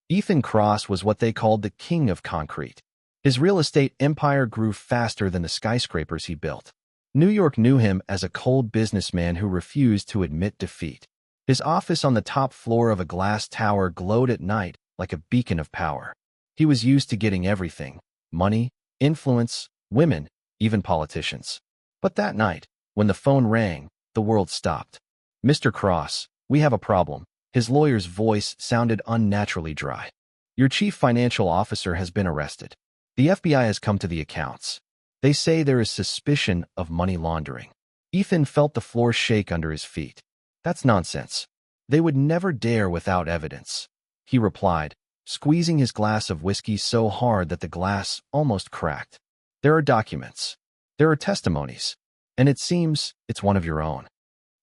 Ethan Cross was what they called the king of concrete. His real estate empire grew faster than the skyscrapers he built. New York knew him as a cold businessman who refused to admit defeat. His office on the top floor of a glass tower glowed at night like a beacon of power. He was used to getting everything: money, influence, women, even politicians. But that night, when the phone rang, the world stopped. "Mr. Cross, we have a problem." His lawyer's voice sounded unnaturally dry. "Your chief financial officer has been arrested. The FBI has come to the accounts. They say there is suspicion of money laundering." Ethan felt the floor shake under his feet. "That's nonsense. They would never dare without evidence," he replied, squeezing his glass of whiskey so hard that the glass almost cracked. "There are documents. There are testimonies. And it seems it's one of your own."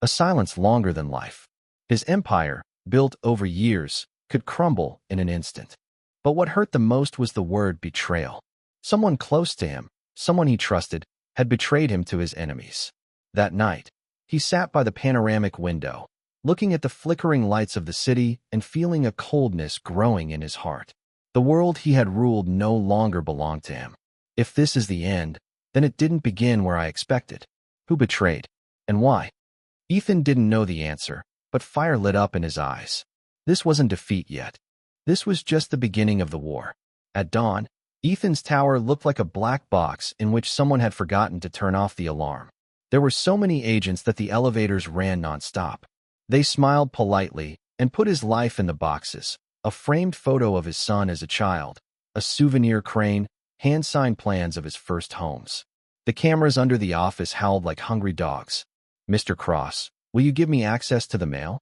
A silence longer than life. His empire, built over years, could crumble in an instant. But what hurt the most was the word betrayal. Someone close to him, someone he trusted, had betrayed him to his enemies. That night, he sat by the panoramic window, looking at the flickering lights of the city and feeling a coldness growing in his heart. The world he had ruled no longer belonged to him. If this is the end, then it didn't begin where I expected. Who betrayed? And why? Ethan didn't know the answer, but fire lit up in his eyes. This wasn't defeat yet. This was just the beginning of the war. At dawn, Ethan's tower looked like a black box in which someone had forgotten to turn off the alarm. There were so many agents that the elevators ran nonstop. They smiled politely and put his life in the boxes: a framed photo of his son as a child, a souvenir crane, hand-signed plans of his first homes. The cameras under the office howled like hungry dogs. "Mr. Cross, will you give me access to the mail?"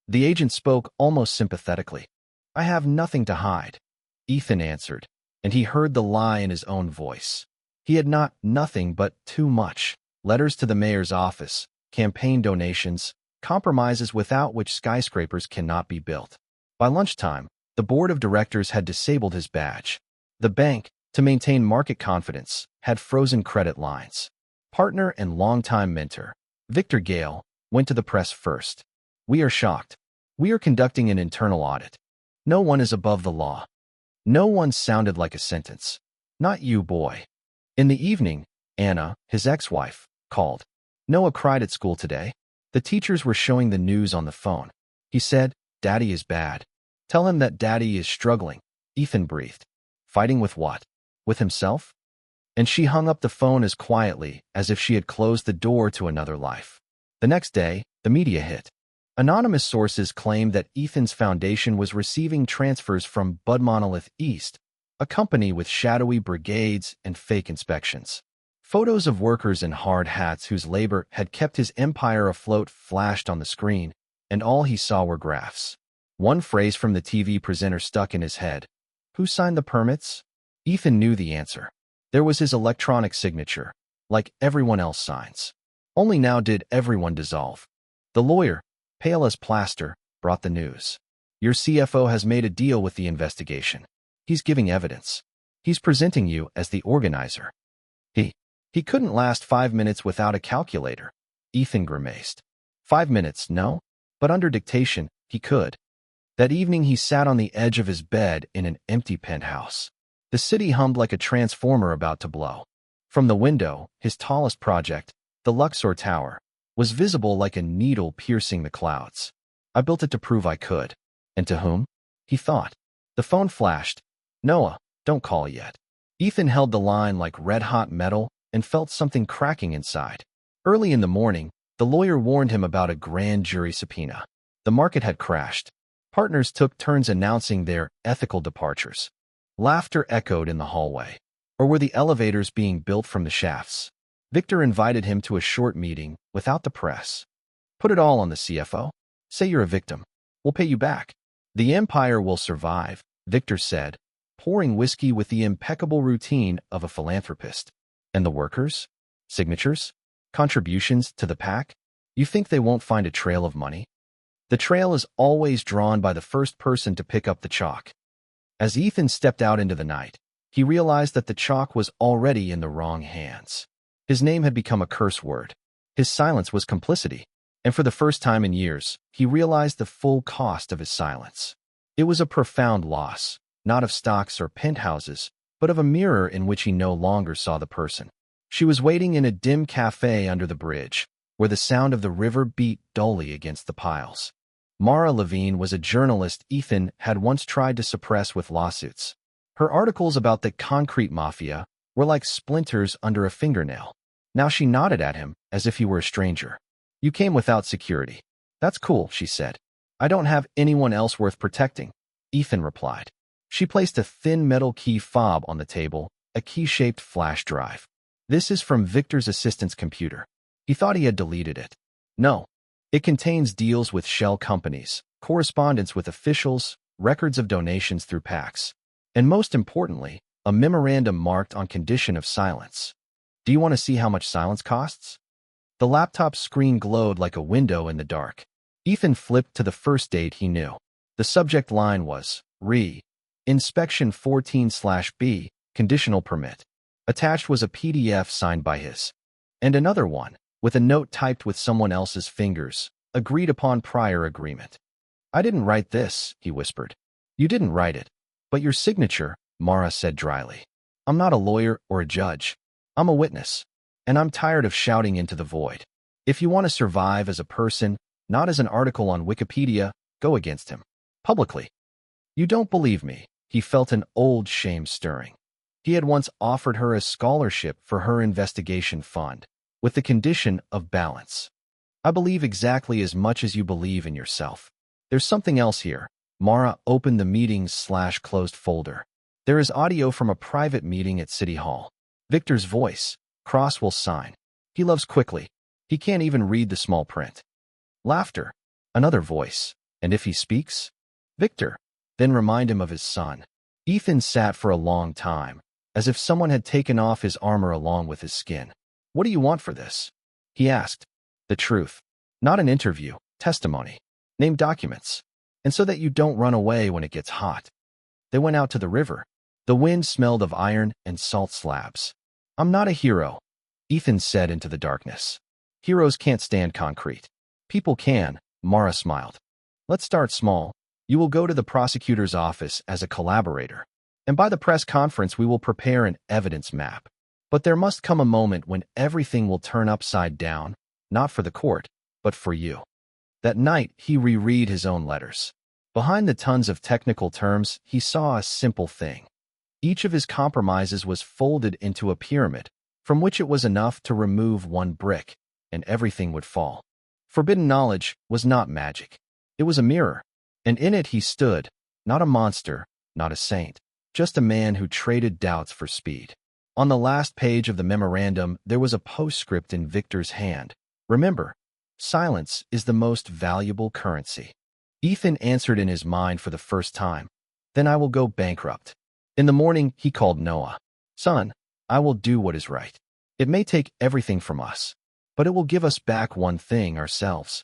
The agent spoke almost sympathetically. "I have nothing to hide," Ethan answered, and he heard the lie in his own voice. He had nothing but too much: letters to the mayor's office, campaign donations, compromises without which skyscrapers cannot be built. By lunchtime, the board of directors had disabled his badge. The bank, to maintain market confidence, had frozen credit lines. Partner and longtime mentor, Victor Gale, went to the press first. "We are shocked. We are conducting an internal audit. No one is above the law." No one sounded like a sentence. "Not you, boy." In the evening, Anna, his ex-wife, called. "Noah cried at school today. The teachers were showing the news on the phone. He said, 'Daddy is bad. Tell him that Daddy is struggling.'" Ethan breathed. Fighting with what? With himself? And she hung up the phone as quietly as if she had closed the door to another life. The next day, the media hit. Anonymous sources claimed that Ethan's foundation was receiving transfers from Bud Monolith East, a company with shadowy brigades and fake inspections. Photos of workers in hard hats whose labor had kept his empire afloat flashed on the screen, and all he saw were graphs. One phrase from the TV presenter stuck in his head. Who signed the permits? Ethan knew the answer. There was his electronic signature, like everyone else signs. Only now did everyone dissolve. The lawyer, pale as plaster, brought the news. "Your CFO has made a deal with the investigation. He's giving evidence. He's presenting you as the organizer." He couldn't last 5 minutes without a calculator. Ethan grimaced. 5 minutes, no? But under dictation, he could. That evening he sat on the edge of his bed in an empty penthouse. The city hummed like a transformer about to blow. From the window, his tallest project, the Luxor Tower, was visible like a needle piercing the clouds. "I built it to prove I could." And to whom? He thought. The phone flashed. "Noah, don't call yet." Ethan held the line like red-hot metal and felt something cracking inside. Early in the morning, the lawyer warned him about a grand jury subpoena. The market had crashed. Partners took turns announcing their ethical departures. Laughter echoed in the hallway. Or were the elevators being built from the shafts? Victor invited him to a short meeting without the press. "Put it all on the CFO. Say you're a victim. We'll pay you back." "The empire will survive," Victor said, pouring whiskey with the impeccable routine of a philanthropist. "And the workers? Signatures? Contributions to the PAC? You think they won't find a trail of money?" "The trail is always drawn by the first person to pick up the chalk." As Ethan stepped out into the night, he realized that the chalk was already in the wrong hands. His name had become a curse word. His silence was complicity, and for the first time in years, he realized the full cost of his silence. It was a profound loss, not of stocks or penthouses, but of a mirror in which he no longer saw the person. She was waiting in a dim cafe under the bridge, where the sound of the river beat dully against the piles. Mara Levine was a journalist Ethan had once tried to suppress with lawsuits. Her articles about the concrete mafia were like splinters under a fingernail. Now she nodded at him as if he were a stranger. "You came without security." "That's cool," she said. "I don't have anyone else worth protecting," Ethan replied. She placed a thin metal key fob on the table, a key-shaped flash drive. "This is from Victor's assistant's computer." He thought he had deleted it. "No. It contains deals with shell companies, correspondence with officials, records of donations through PACs, and most importantly, a memorandum marked on condition of silence. Do you want to see how much silence costs?" The laptop screen glowed like a window in the dark. Ethan flipped to the first date he knew. The subject line was, Inspection 14/B, conditional permit. Attached was a PDF signed by his. And another one, with a note typed with someone else's fingers, agreed upon prior agreement. "I didn't write this," he whispered. "You didn't write it. But your signature," Mara said dryly. "I'm not a lawyer or a judge. I'm a witness. And I'm tired of shouting into the void. If you want to survive as a person, not as an article on Wikipedia, go against him. Publicly." "You don't believe me." He felt an old shame stirring. He had once offered her a scholarship for her investigation fund, with the condition of balance. "I believe exactly as much as you believe in yourself. There's something else here." Mara opened the meetings/closed folder. "There is audio from a private meeting at City Hall. Victor's voice. Cross will sign. He loves quickly. He can't even read the small print." Laughter. Another voice. "And if he speaks?" "Victor." "Then remind him of his son." Ethan sat for a long time, as if someone had taken off his armor along with his skin. "What do you want for this?" he asked. "The truth. Not an interview. Testimony. Name documents. And so that you don't run away when it gets hot." They went out to the river. The wind smelled of iron and salt slabs. "I'm not a hero," Ethan said into the darkness. "Heroes can't stand concrete." "People can," Mara smiled. "Let's start small. You will go to the prosecutor's office as a collaborator. And by the press conference we will prepare an evidence map. But there must come a moment when everything will turn upside down, not for the court, but for you." That night, he reread his own letters. Behind the tons of technical terms, he saw a simple thing. Each of his compromises was folded into a pyramid, from which it was enough to remove one brick, and everything would fall. Forbidden knowledge was not magic. It was a mirror, and in it he stood, not a monster, not a saint, just a man who traded doubts for speed. On the last page of the memorandum, there was a postscript in Victor's hand. "Remember, silence is the most valuable currency." Ethan answered in his mind for the first time. "Then I will go bankrupt." In the morning, he called Noah. "Son, I will do what is right. It may take everything from us, but it will give us back one thing, ourselves."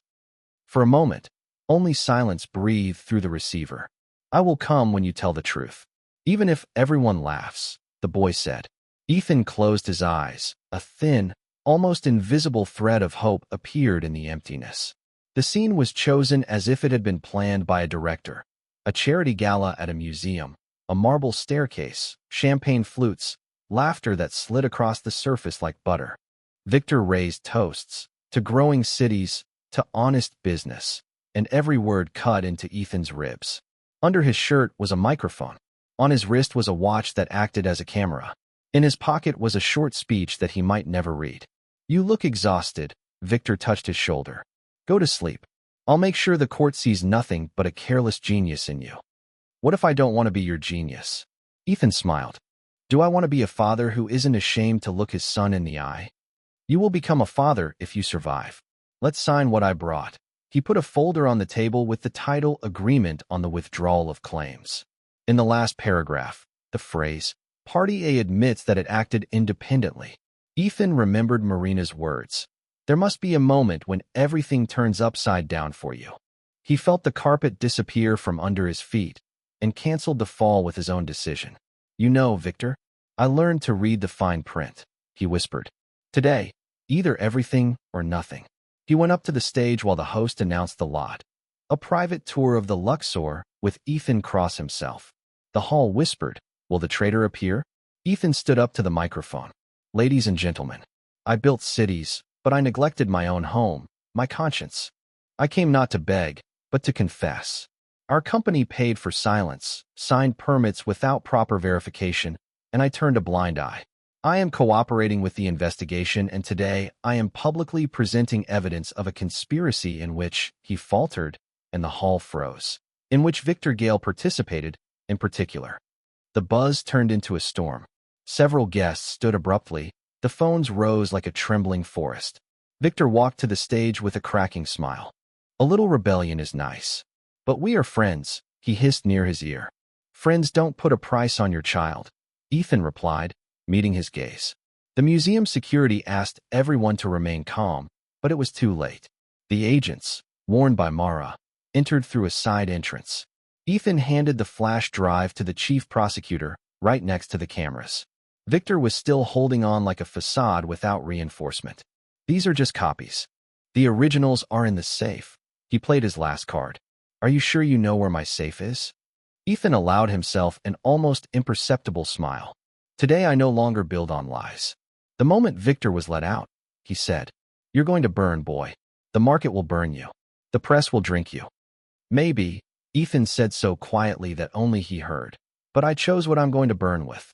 For a moment, only silence breathed through the receiver. "I will come when you tell the truth. Even if everyone laughs," the boy said. Ethan closed his eyes. A thin, almost invisible thread of hope appeared in the emptiness. The scene was chosen as if it had been planned by a director. A charity gala at a museum, a marble staircase, champagne flutes, laughter that slid across the surface like butter. Victor raised toasts, to growing cities, to honest business, and every word cut into Ethan's ribs. Under his shirt was a microphone. On his wrist was a watch that acted as a camera. In his pocket was a short speech that he might never read. "You look exhausted," Victor touched his shoulder. "Go to sleep. I'll make sure the court sees nothing but a careless genius in you." "What if I don't want to be your genius?" Ethan smiled. "Do I want to be a father who isn't ashamed to look his son in the eye?" "You will become a father if you survive. Let's sign what I brought." He put a folder on the table with the title Agreement on the Withdrawal of Claims. In the last paragraph, the phrase, "Party A admits that it acted independently." Ethan remembered Marina's words. There must be a moment when everything turns upside down for you. He felt the carpet disappear from under his feet and canceled the fall with his own decision. "You know, Victor, I learned to read the fine print," he whispered. "Today, either everything or nothing." He went up to the stage while the host announced the lot. A private tour of the Luxor with Ethan Cross himself. The hall whispered, "Will the traitor appear?" Ethan stood up to the microphone. "Ladies and gentlemen, I built cities, but I neglected my own home, my conscience. I came not to beg, but to confess. Our company paid for silence, signed permits without proper verification, and I turned a blind eye. I am cooperating with the investigation, and today I am publicly presenting evidence of a conspiracy in which," he faltered, and the hall froze, "in which Victor Gale participated, in particular." The buzz turned into a storm. Several guests stood abruptly. The phones rose like a trembling forest. Victor walked to the stage with a cracking smile. "A little rebellion is nice. But we are friends," he hissed near his ear. "Friends don't put a price on your child," Ethan replied, meeting his gaze. The museum security asked everyone to remain calm, but it was too late. The agents, warned by Mara, entered through a side entrance. Ethan handed the flash drive to the chief prosecutor, right next to the cameras. Victor was still holding on like a facade without reinforcement. "These are just copies. The originals are in the safe." He played his last card. "Are you sure you know where my safe is?" Ethan allowed himself an almost imperceptible smile. "Today I no longer build on lies." The moment Victor was let out, he said, "You're going to burn, boy. The market will burn you. The press will drink you." "Maybe," Ethan said so quietly that only he heard, "but I chose what I'm going to burn with."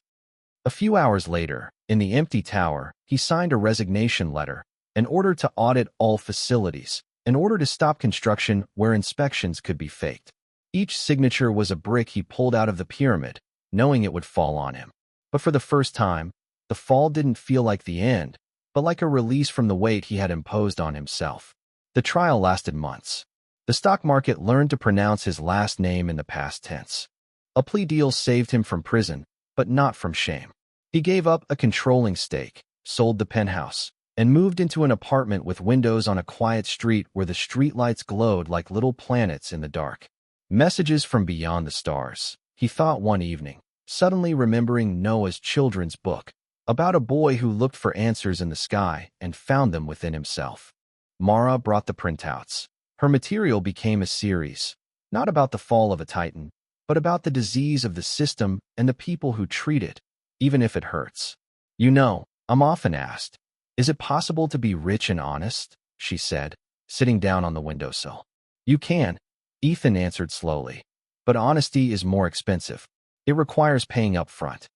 A few hours later, in the empty tower, he signed a resignation letter, an order to audit all facilities, an order to stop construction where inspections could be faked. Each signature was a brick he pulled out of the pyramid, knowing it would fall on him. But for the first time, the fall didn't feel like the end, but like a release from the weight he had imposed on himself. The trial lasted months. The stock market learned to pronounce his last name in the past tense. A plea deal saved him from prison, but not from shame. He gave up a controlling stake, sold the penthouse, and moved into an apartment with windows on a quiet street where the streetlights glowed like little planets in the dark. Messages from beyond the stars, he thought one evening, suddenly remembering Noah's children's book, about a boy who looked for answers in the sky and found them within himself. Mara brought the printouts. Her material became a series, not about the fall of a titan, but about the disease of the system and the people who treat it, even if it hurts. "You know," I'm often asked, "is it possible to be rich and honest?" she said, sitting down on the windowsill. "You can," Ethan answered slowly. "But honesty is more expensive. It requires paying up front."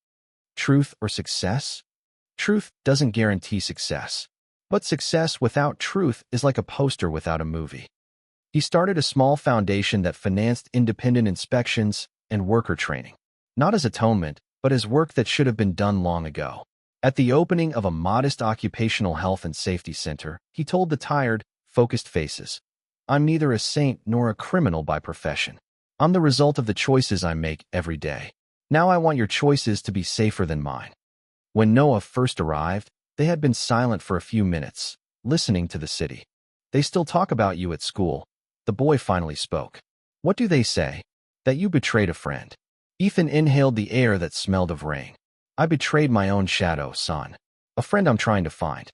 Truth or success? Truth doesn't guarantee success. But success without truth is like a poster without a movie. He started a small foundation that financed independent inspections and worker training, not as atonement, but as work that should have been done long ago. At the opening of a modest occupational health and safety center, he told the tired, focused faces, "I'm neither a saint nor a criminal by profession. I'm the result of the choices I make every day. Now I want your choices to be safer than mine." When Noah first arrived, they had been silent for a few minutes, listening to the city. "They still talk about you at school." The boy finally spoke. "What do they say?" "That you betrayed a friend." Ethan inhaled the air that smelled of rain. "I betrayed my own shadow, son. A friend I'm trying to find."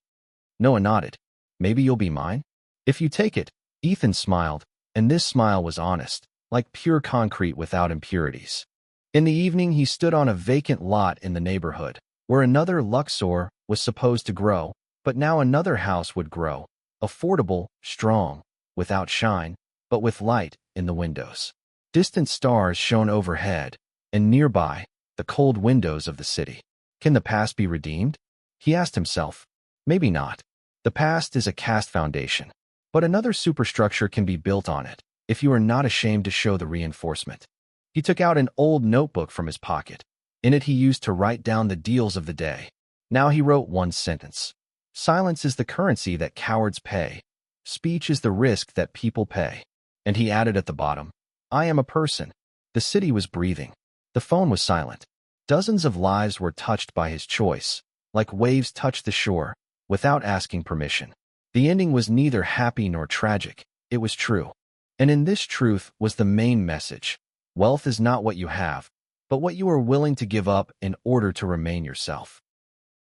Noah nodded. "Maybe you'll be mine?" "If you take it." Ethan smiled, and this smile was honest, like pure concrete without impurities. In the evening, he stood on a vacant lot in the neighborhood, where another Luxor was supposed to grow, but now another house would grow, affordable, strong, without shine, but with light in the windows. Distant stars shone overhead, and nearby, the cold windows of the city. Can the past be redeemed? He asked himself. Maybe not. The past is a cast foundation, but another superstructure can be built on it, if you are not ashamed to show the reinforcement. He took out an old notebook from his pocket. In it he used to write down the deals of the day. Now he wrote one sentence. "Silence is the currency that cowards pay. Speech is the risk that people pay." And he added at the bottom, "I am a person." The city was breathing. The phone was silent. Dozens of lives were touched by his choice, like waves touch the shore, without asking permission. The ending was neither happy nor tragic. It was true. And in this truth was the main message. Wealth is not what you have, but what you are willing to give up in order to remain yourself.